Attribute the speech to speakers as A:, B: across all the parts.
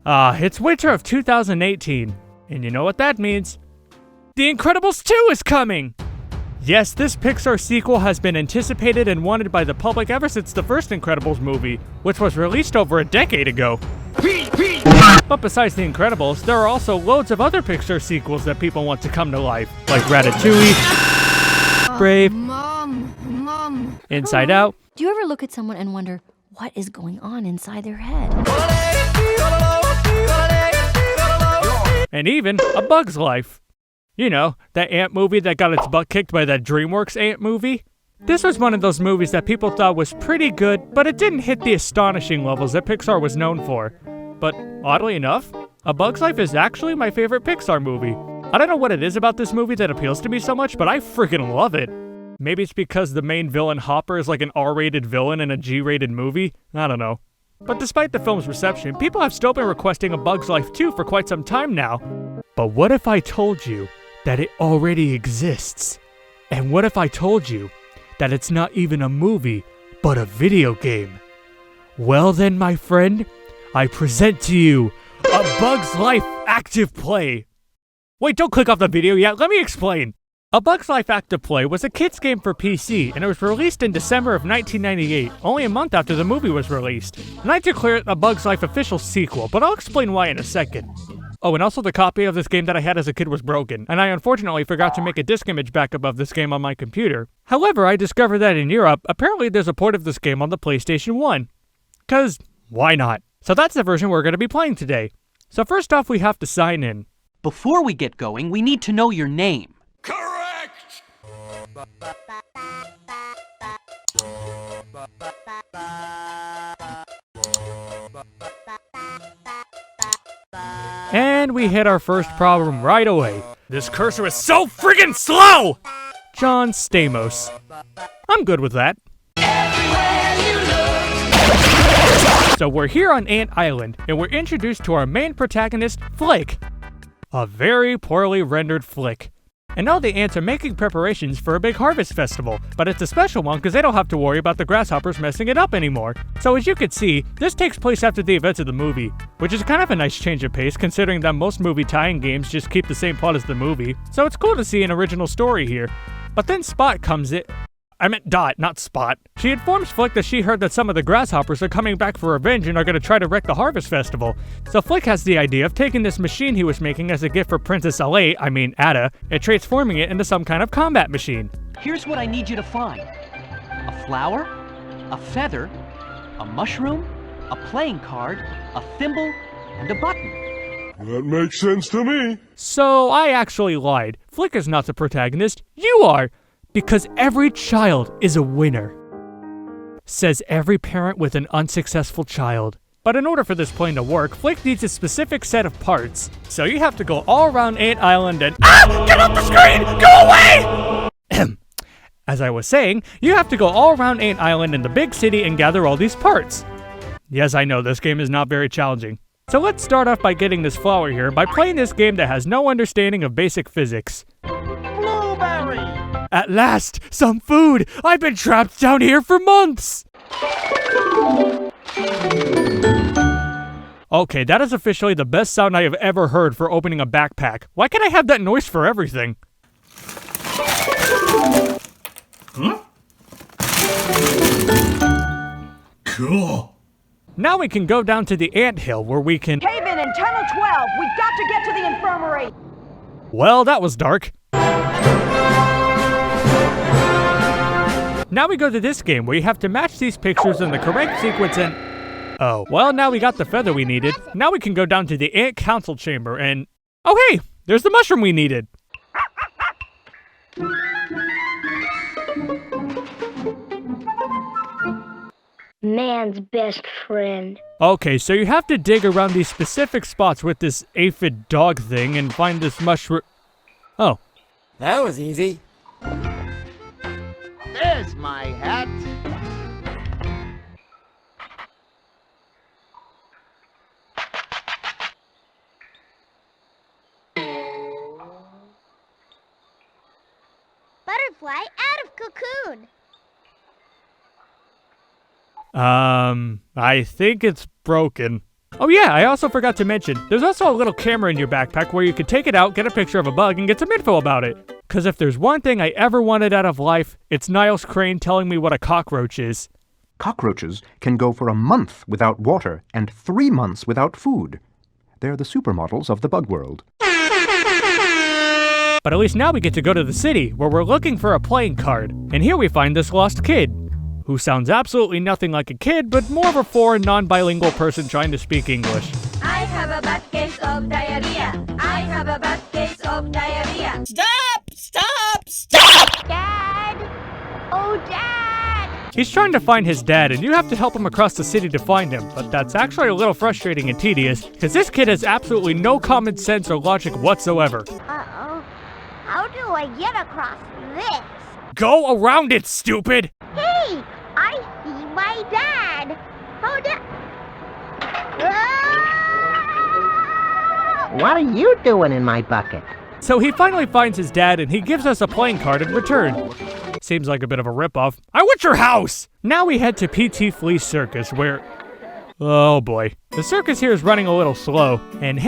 A: It's winter of 2018, and you know what that means. The Incredibles 2 is coming! Yes, this Pixar sequel has been anticipated and wanted by the public ever since the first Incredibles movie, which was released over a decade ago. But besides The Incredibles, there are also loads of other Pixar sequels that people want to come to life, like Ratatouille, Brave,
B: Mom.
A: Inside Out.
B: Do you ever look at someone and wonder what is going on inside their head?
A: And even A Bug's Life. You know, that ant movie that got its butt kicked by that DreamWorks ant movie? This was one of those movies that people thought was pretty good, but it didn't hit the astonishing levels that Pixar was known for. But oddly enough, A Bug's Life is actually my favorite Pixar movie. I don't know what it is about this movie that appeals to me so much, but I freaking love it. Maybe it's because the main villain Hopper is like an R-rated villain in a G-rated movie? I don't know. But despite the film's reception, people have still been requesting A Bug's Life 2 for quite some time now. But what if I told you that it already exists? And what if I told you that it's not even a movie, but a video game? Well then, my friend, I present to you A Bug's Life Active Play. Wait, don't click off the video yet, let me explain. A Bug's Life Active Play was a kid's game for PC, and it was released in December of 1998, only a month after the movie was released. And I declare it a Bug's Life official sequel, but I'll explain why in a second. Oh, and also the copy of this game that I had as a kid was broken, and I unfortunately forgot to make a disk image backup of this game on my computer. However, I discovered that in Europe, apparently there's a port of this game on the PlayStation 1. 'Cause, why not? So that's the version we're going to be playing today. So first off, we have to sign in.
C: Before we get going, we need to know your name.
D: Correct!
A: And we hit our first problem right away. This cursor is so friggin' slow! John Stamos. I'm good with that. So we're here on Ant Island, and we're introduced to our main protagonist, Flick. A very poorly rendered Flick. And all the ants are making preparations for a big harvest festival, but it's a special one because they don't have to worry about the grasshoppers messing it up anymore. So as you can see, this takes place after the events of the movie, which is kind of a nice change of pace considering that most movie tie-in games just keep the same plot as the movie, so it's cool to see an original story here. But then Spot comes in. I meant Dot, not Spot. She informs Flick that she heard that some of the grasshoppers are coming back for revenge and are going to try to wreck the harvest festival. So Flick has the idea of taking this machine he was making as a gift for Princess Ada, and transforming it into some kind of combat machine.
C: Here's what I need you to find. A flower, a feather, a mushroom, a playing card, a thimble, and a button.
D: That makes sense to me.
A: So I actually lied. Flick is not the protagonist, you are! Because every child is a winner. Says every parent with an unsuccessful child. But in order for this plan to work, Flick needs a specific set of parts. So you have to go all around Ant Island and— Get off the screen! Go away! As I was saying, you have to go all around Ant Island in the big city and gather all these parts. Yes, I know, this game is not very challenging. So let's start off by getting this flower here by playing this game that has no understanding of basic physics. At last, some food! I've been trapped down here for months! Okay, that is officially the best sound I have ever heard for opening a backpack. Why can't I have that noise for everything?
D: Huh? Cool.
A: Now we can go down to the anthill where we can—
E: Cave in Tunnel 12! We've got to get to the infirmary!
A: Well, that was dark. Now we go to this game where you have to match these pictures in the correct sequence and— Oh, well now we got the feather we needed. Now we can go down to the ant council chamber and— Oh hey, there's the mushroom we needed.
F: Man's best friend.
A: Okay, so you have to dig around these specific spots with this aphid dog thing and find this mushroom— Oh.
G: That was easy.
H: There's my hat.
F: Butterfly out of cocoon.
A: I think it's broken. Oh yeah, I also forgot to mention, there's also a little camera in your backpack where you can take it out, get a picture of a bug, and get some info about it. Cause if there's one thing I ever wanted out of life, it's Niles Crane telling me what a cockroach is.
G: Cockroaches can go for a month without water and 3 months without food. They're the supermodels of the bug world.
A: But at least now we get to go to the city, where we're looking for a playing card. And here we find this lost kid, who sounds absolutely nothing like a kid, but more of a foreign, non-bilingual person trying to speak English.
E: I have a bad case of diarrhea. I have a bad case of diarrhea.
H: Stop! Stop! Stop!
F: Dad! Oh, Dad!
A: He's trying to find his dad, and you have to help him across the city to find him, but that's actually a little frustrating and tedious, because this kid has absolutely no common sense or logic whatsoever.
F: Uh-oh. How do I get across this?
A: Go around it, stupid!
F: Hey! I see my dad! How do... Ah!
H: What are you doing in my bucket?
A: So he finally finds his dad, and he gives us a playing card in return. Seems like a bit of a ripoff. I want your house! Now we head to P.T. Flea's circus, where... Oh boy. The circus here is running a little slow, and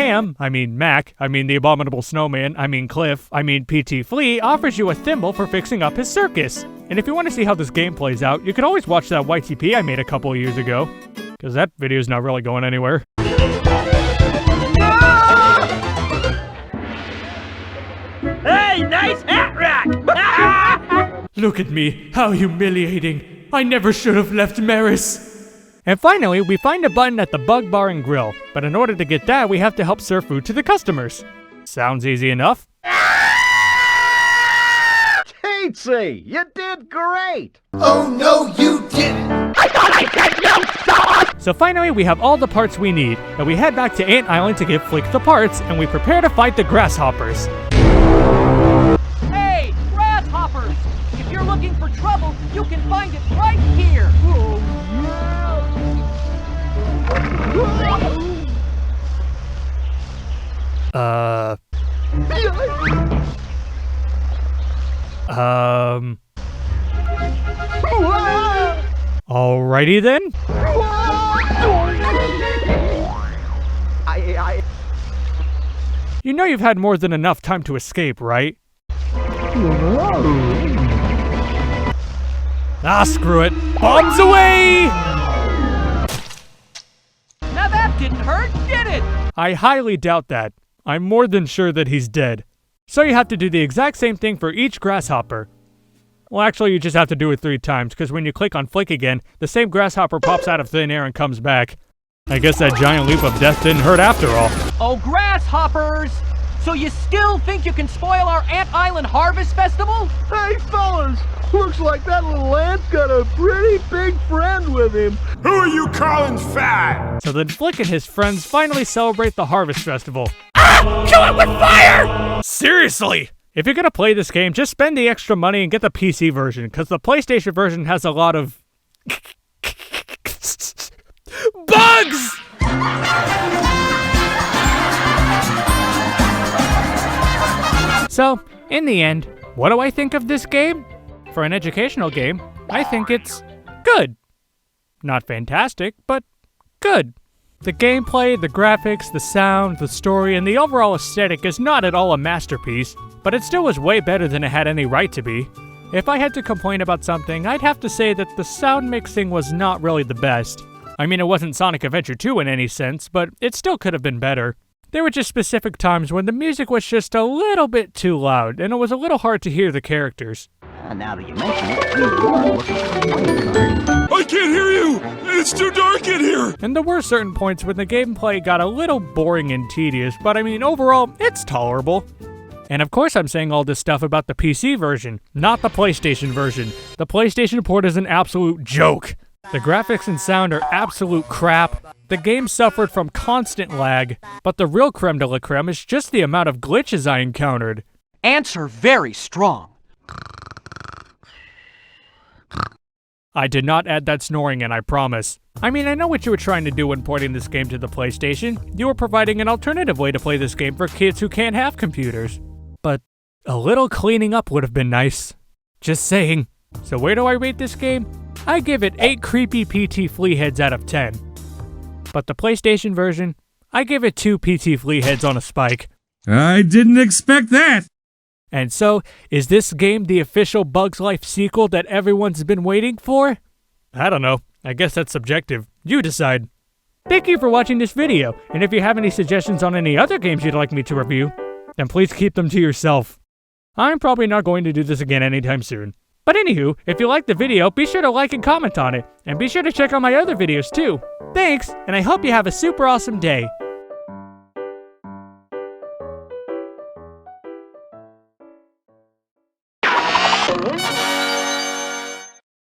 A: Mac, the abominable snowman, Cliff, P.T. Flea offers you a thimble for fixing up his circus. And if you want to see how this game plays out, you can always watch that YTP I made a couple of years ago, because that video's not really going anywhere.
C: Hey, nice hat rack!
A: Look at me, how humiliating. I never should have left Maris. And finally, we find a button at the Bug Bar and Grill, but in order to get that, we have to help serve food to the customers. Sounds easy enough.
H: Tatesy, you did great!
D: Oh, no, you didn't!
C: I thought I said no sauce!
A: So finally, we have all the parts we need, and we head back to Ant Island to give Flick the parts, and we prepare to fight the grasshoppers.
C: Hey, grasshoppers! If you're looking for trouble, you can find it right here!
A: Alrighty then. You know you've had more than enough time to escape, right? Ah, screw it. Bombs away!
C: Now that didn't hurt, did it?
A: I highly doubt that. I'm more than sure that he's dead. So you have to do the exact same thing for each grasshopper. Well, actually, you just have to do it 3 times, because when you click on Flick again, the same grasshopper pops out of thin air and comes back. I guess that giant leap of death didn't hurt after all.
C: Oh, grasshoppers! So you still think you can spoil our Ant Island Harvest Festival?
H: Hey, fellas! Looks like that little ant's got a pretty big friend with him.
D: Who are you calling fat?
A: So then Flick and his friends finally celebrate the Harvest Festival.
C: Ah! Kill it with fire!
A: Seriously! If you're gonna play this game, just spend the extra money and get the PC version, because the PlayStation version has a lot of... bugs! So, in the end, what do I think of this game? For an educational game, I think it's good. Not fantastic, but good. The gameplay, the graphics, the sound, the story, and the overall aesthetic is not at all a masterpiece, but it still was way better than it had any right to be. If I had to complain about something, I'd have to say that the sound mixing was not really the best. I mean, it wasn't Sonic Adventure 2 in any sense, but it still could have been better. There were just specific times when the music was just a little bit too loud, and it was a little hard to hear the characters.
H: Now that you mention it, you are looking for a playing card.
D: I can't hear you! It's too dark in here!
A: And there were certain points when the gameplay got a little boring and tedious, but I mean, overall, it's tolerable. And of course I'm saying all this stuff about the PC version, not the PlayStation version. The PlayStation port is an absolute joke. The graphics and sound are absolute crap. The game suffered from constant lag, but the real creme de la creme is just the amount of glitches I encountered.
C: Ants are very strong.
A: I did not add that snoring in, I promise. I mean, I know what you were trying to do when porting this game to the PlayStation. You were providing an alternative way to play this game for kids who can't have computers. But a little cleaning up would have been nice. Just saying. So where do I rate this game? I give it 8 creepy PT flea heads out of 10. But the PlayStation version, I give it 2 PT Flea heads on a spike.
I: I didn't expect that.
A: And so, is this game the official Bugs Life sequel that everyone's been waiting for? I don't know. I guess that's subjective. You decide. Thank you for watching this video, and if you have any suggestions on any other games you'd like me to review, then please keep them to yourself. I'm probably not going to do this again anytime soon. But anywho, if you liked the video, be sure to like and comment on it, and be sure to check out my other videos too. Thanks, and I hope you have a super awesome day.